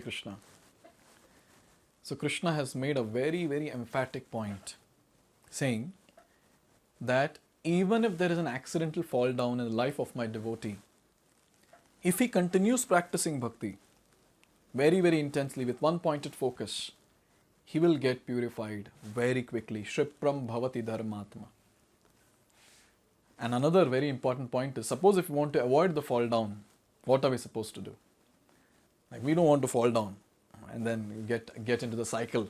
Krishna. So Krishna has made a very, very emphatic point, saying that even if there is an accidental fall down in the life of my devotee, if he continues practicing bhakti very, very intensely with one pointed focus, he will get purified very quickly. Shripram bhavati dharmatma. And another very important point is, suppose if we want to avoid the fall down, what are we supposed to do? Like, we don't want to fall down and then get into the cycle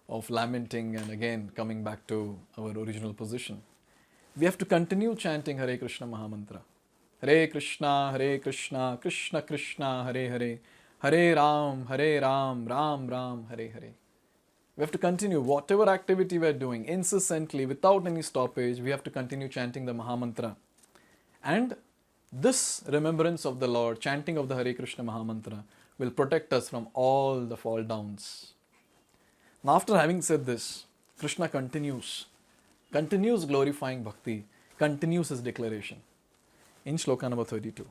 of lamenting and again coming back to our original position. We have to continue chanting Hare Krishna Mahamantra. Hare Krishna, Krishna Krishna, Hare Hare, Hare Ram, Ram Ram, Hare Hare. We have to continue whatever activity we are doing incessantly without any stoppage. We have to continue chanting the Mahamantra. And this remembrance of the Lord, chanting of the Hare Krishna Mahamantra, will protect us from all the fall downs. Now, after having said this, Krishna continues glorifying bhakti, continues his declaration in shloka number 32.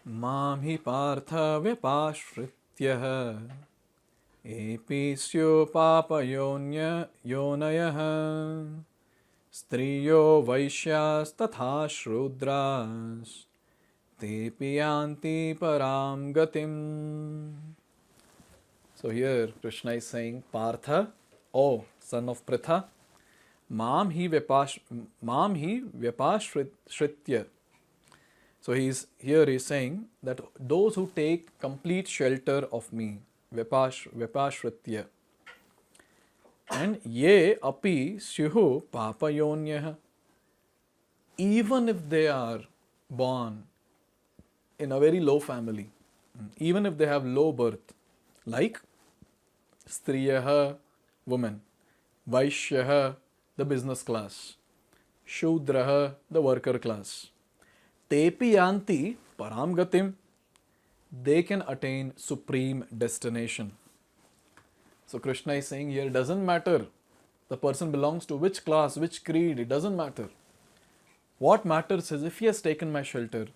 Mam hi partha vyapashrityah episyo papayonya yonayah striyo vaishyas tatha shrudras tepi yanti param gatim. So here Krishna is saying, Partha, O son of Pritha, Mam hi vyapashritya. So he's saying that those who take complete shelter of me, vyapashritya, and ye api syuhu papayonyah, even if they are born in a very low family, even if they have low birth, like striyah, women, vaishyah, the business class, shudrah, the worker class, tepi yanti param gatim, they can attain supreme destination. So Krishna is saying here, it doesn't matter the person belongs to which class, which creed, it doesn't matter. What matters is if he has taken my shelter,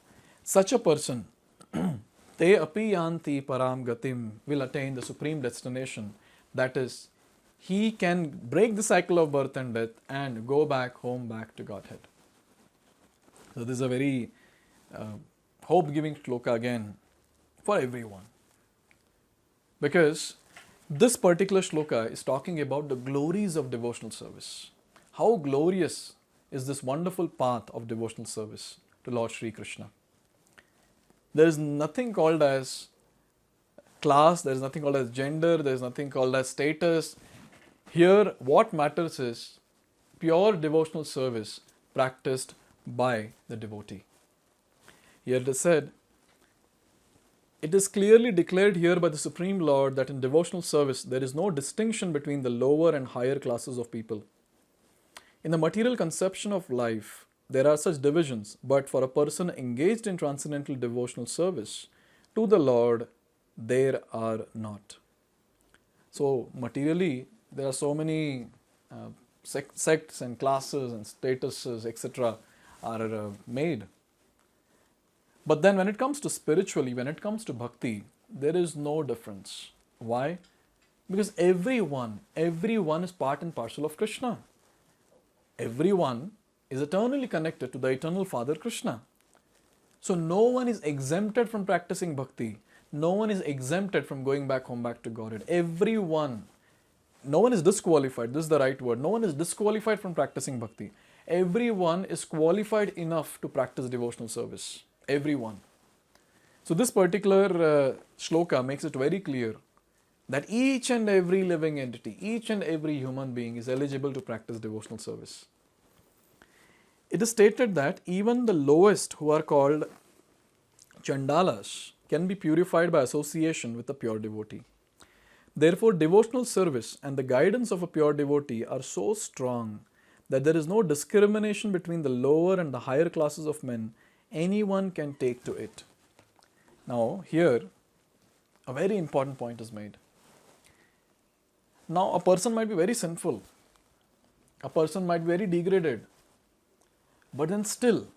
such a person, te api yanti param gatim, will attain the supreme destination. That is, he can break the cycle of birth and death and go back home, back to Godhead. So this is a very hope-giving shloka again for everyone. Because this particular shloka is talking about the glories of devotional service. How glorious is this wonderful path of devotional service to Lord Sri Krishna. There is nothing called as class, there is nothing called as gender, there is nothing called as status. Here, what matters is pure devotional service practiced by the devotee. Here it is said, it is clearly declared here by the Supreme Lord that in devotional service there is no distinction between the lower and higher classes of people. In the material conception of life, there are such divisions, but for a person engaged in transcendental devotional service to the Lord, there are not. So, materially, there are so many sects and classes and statuses, etc. are made. But then when it comes to spiritually, when it comes to bhakti, there is no difference. Why? Because everyone is part and parcel of Krishna. Everyone is eternally connected to the eternal Father Krishna. So no one is exempted from practicing bhakti. No one is exempted from going back home, back to Godhead. Everyone, no one is disqualified. This is the right word. No one is disqualified from practicing bhakti. Everyone is qualified enough to practice devotional service. Everyone. So this particular shloka makes it very clear that each and every living entity, each and every human being is eligible to practice devotional service. It is stated that even the lowest, who are called Chandalas, can be purified by association with a pure devotee. Therefore, devotional service and the guidance of a pure devotee are so strong that there is no discrimination between the lower and the higher classes of men. Anyone can take to it. Now, here, a very important point is made. Now, a person might be very sinful. A person might be very degraded. But then still,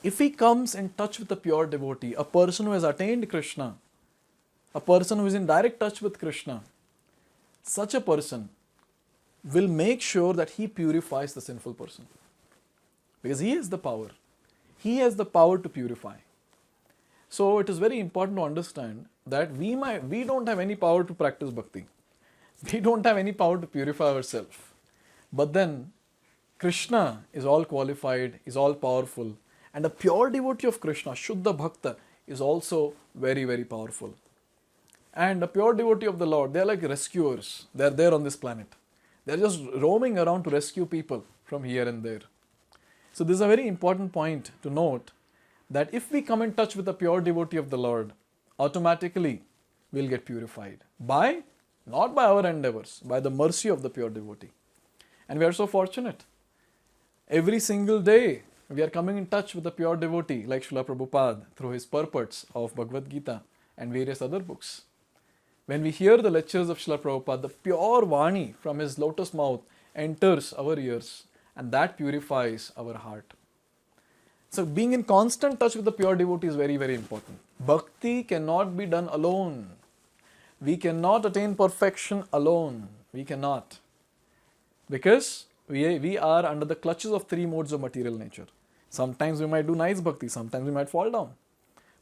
if he comes in touch with a pure devotee, a person who has attained Krishna, a person who is in direct touch with Krishna, such a person will make sure that he purifies the sinful person. Because he has the power. He has the power to purify. So it is very important to understand that we don't have any power to practice bhakti. We don't have any power to purify ourselves. But then Krishna is all qualified, is all powerful. And a pure devotee of Krishna, Shuddha Bhakta, is also very, very powerful. And a pure devotee of the Lord, they are like rescuers. They are there on this planet. They are just roaming around to rescue people from here and there. So this is a very important point to note, that if we come in touch with a pure devotee of the Lord, automatically we'll get purified. Not by our endeavors, by the mercy of the pure devotee. And we are so fortunate. Every single day, we are coming in touch with a pure devotee like Srila Prabhupada through his purports of Bhagavad Gita and various other books. When we hear the lectures of Srila Prabhupada, the pure Vani from his lotus mouth enters our ears, and that purifies our heart. So being in constant touch with the pure devotee is very, very important. Bhakti cannot be done alone. We cannot attain perfection alone. We cannot. Because we are under the clutches of three modes of material nature. Sometimes we might do nice bhakti, sometimes we might fall down.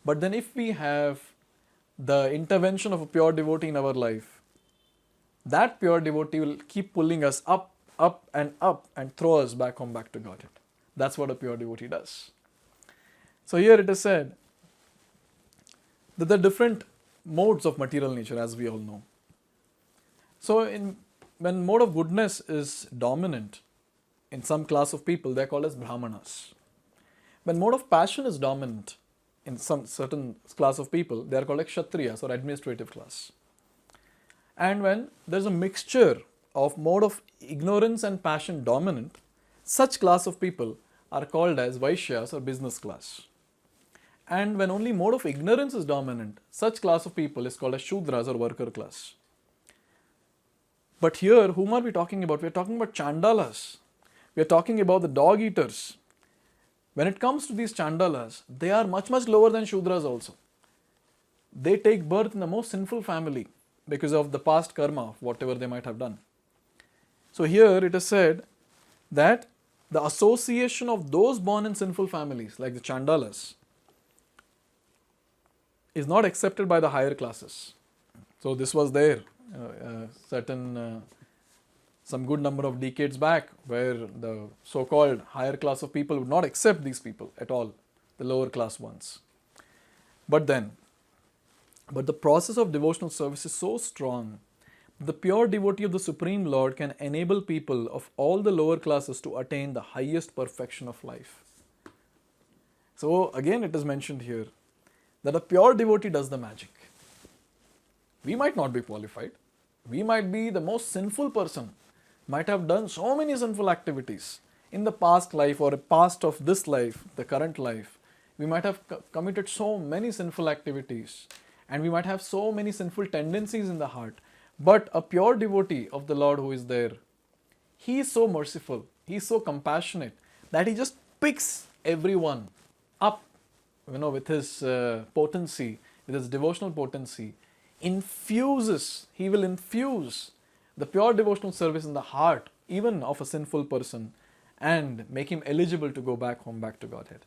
But then if we have the intervention of a pure devotee in our life, that pure devotee will keep pulling us up and throw us back home, back to Godhead. That's what a pure devotee does. So here it is said that there are different modes of material nature, as we all know. So when mode of goodness is dominant in some class of people, they are called as Brahmanas. When mode of passion is dominant in some certain class of people, they are called like Kshatriyas or administrative class. And when there is a mixture of mode of ignorance and passion dominant, such class of people are called as Vaishyas or business class. And when only mode of ignorance is dominant, such class of people is called as Shudras or worker class. But here, whom are we talking about? We are talking about Chandalas. We are talking about the dog eaters. When it comes to these Chandalas, they are much, much lower than Shudras also. They take birth in the most sinful family because of the past karma, whatever they might have done. So here it is said that the association of those born in sinful families, like the Chandalas, is not accepted by the higher classes. So this was there some good number of decades back, where the so-called higher class of people would not accept these people at all, the lower class ones. But the process of devotional service is so strong, the pure devotee of the Supreme Lord can enable people of all the lower classes to attain the highest perfection of life. So again it is mentioned here that a pure devotee does the magic. We might not be qualified. We might be the most sinful person, might have done so many sinful activities in the past life or a past of this life, the current life. We might have committed so many sinful activities, and we might have so many sinful tendencies in the heart. But a pure devotee of the Lord who is there, he is so merciful, he is so compassionate that he just picks everyone up, with his potency, with his devotional potency, he will infuse the pure devotional service in the heart even of a sinful person and make him eligible to go back home, back to Godhead.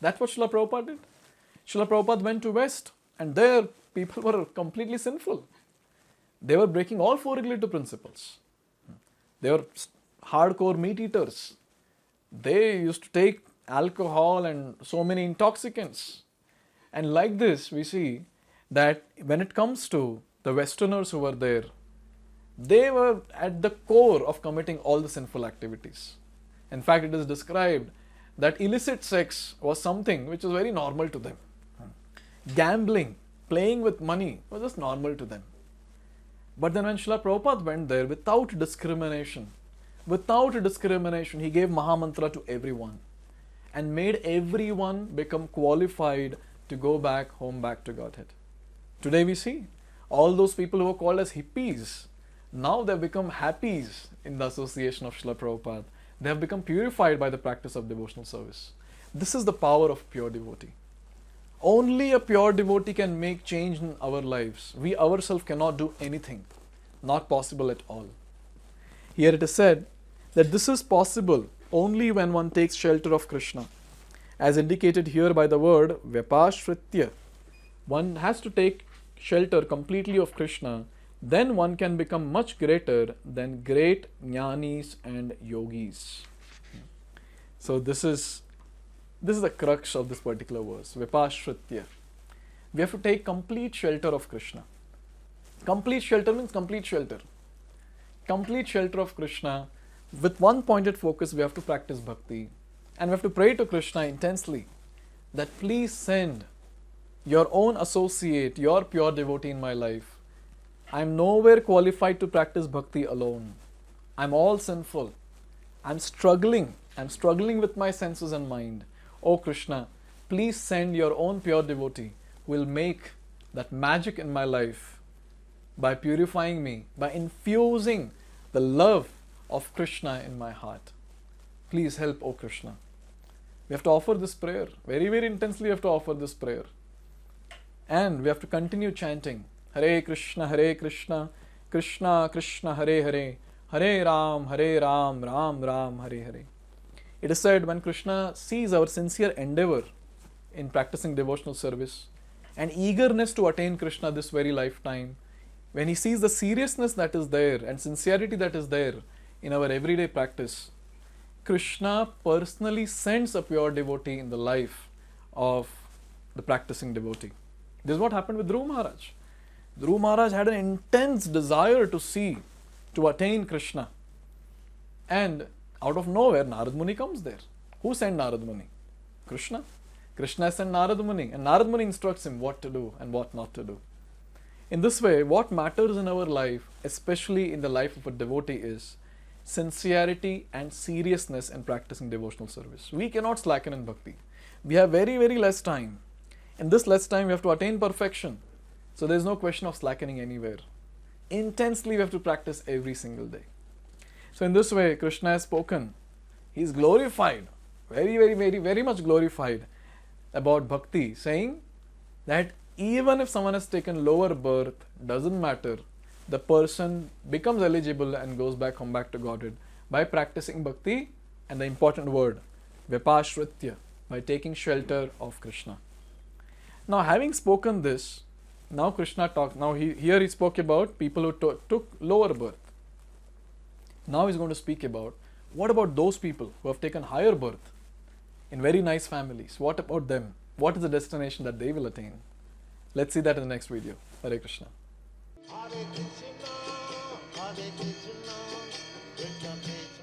That's what Srila Prabhupada did. Srila Prabhupada went to West, and there people were completely sinful. They were breaking all four regulative principles. They were hardcore meat eaters. They used to take alcohol and so many intoxicants. And like this, we see that when it comes to the Westerners who were there, they were at the core of committing all the sinful activities. In fact, it is described that illicit sex was something which was very normal to them. Gambling, playing with money was just normal to them. But then when Srila Prabhupada went there without discrimination, he gave Mahamantra to everyone and made everyone become qualified to go back home, back to Godhead. Today we see all those people who were called as hippies, now they have become happies in the association of Srila Prabhupada. They have become purified by the practice of devotional service. This is the power of pure devotee. Only a pure devotee can make change in our lives. We ourselves cannot do anything. Not possible at all. Here it is said that this is possible only when one takes shelter of Krishna. As indicated here by the word Vyapashritya, one has to take shelter completely of Krishna, then one can become much greater than great jnanis and yogis. So this is the crux of this particular verse, Vyapashritya. We have to take complete shelter of Krishna. Complete shelter means complete shelter. Complete shelter of Krishna. With one pointed focus, we have to practice bhakti. And we have to pray to Krishna intensely that please send your own associate, your pure devotee in my life. I am nowhere qualified to practice bhakti alone. I am all sinful. I am struggling. I am struggling with my senses and mind. Oh Krishna, please send your own pure devotee who will make that magic in my life by purifying me, by infusing the love of Krishna in my heart. Please help, O Krishna. We have to offer this prayer. Very, very intensely we have to offer this prayer. And we have to continue chanting Hare Krishna, Krishna Krishna, Hare Hare, Hare Ram, Ram Ram, Hare Hare. It is said when Krishna sees our sincere endeavor in practicing devotional service and eagerness to attain Krishna this very lifetime, when he sees the seriousness that is there and sincerity that is there in our everyday practice, Krishna personally sends a pure devotee in the life of the practicing devotee. This is what happened with Dhruva Maharaj. Dhruva Maharaj had an intense desire to attain Krishna. And out of nowhere, Narad Muni comes there. Who sent Narad Muni? Krishna. Krishna sent Narad Muni, and Narad Muni instructs him what to do and what not to do. In this way, what matters in our life, especially in the life of a devotee, is sincerity and seriousness in practicing devotional service. We cannot slacken in bhakti. We have very, very less time. In this less time, we have to attain perfection. So there is no question of slackening anywhere. Intensely, we have to practice every single day. So in this way, Krishna has spoken. He is glorified, very, very, very, very much glorified about bhakti, saying that even if someone has taken lower birth, doesn't matter, the person becomes eligible and goes back to Godhead by practicing bhakti, and the important word, Vyapashritya, by taking shelter of Krishna. Now having spoken this, now Krishna talked, here he spoke about people who took lower birth. Now he's going to speak about, what about those people who have taken higher birth in very nice families? What about them? What is the destination that they will attain? Let's see that in the next video. Hare Krishna. Hare Krishna, Krishna Krishna.